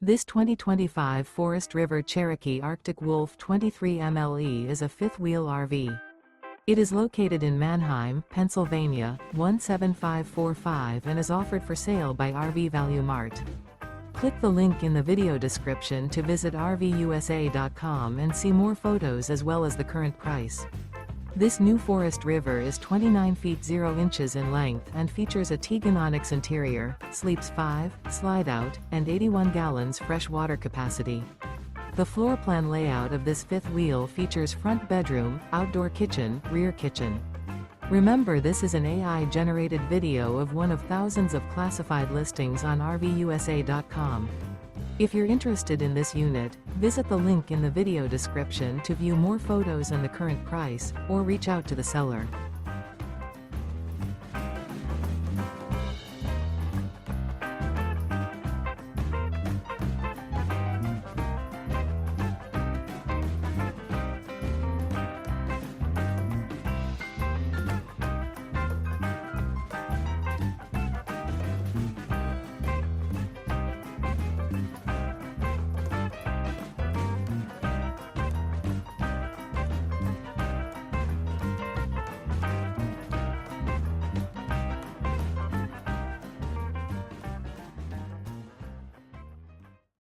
This 2025 Forest River Cherokee Arctic Wolf 23 MLE is a fifth-wheel RV. It is located in Manheim, Pennsylvania, 17545 and is offered for sale by RV Value Mart. Click the link in the video description to visit RVUSA.com and see more photos as well as the current price. This new Forest River is 29 feet 0 inches in length and features a TEAGAN ONYX interior, sleeps 5, slide-out, and 81 gallons fresh water capacity. The floor plan layout of this fifth wheel features front bedroom, outdoor kitchen, rear kitchen. Remember, this is an AI-generated video of one of thousands of classified listings on RVUSA.com. If you're interested in this unit, visit the link in the video description to view more photos and the current price, or reach out to the seller.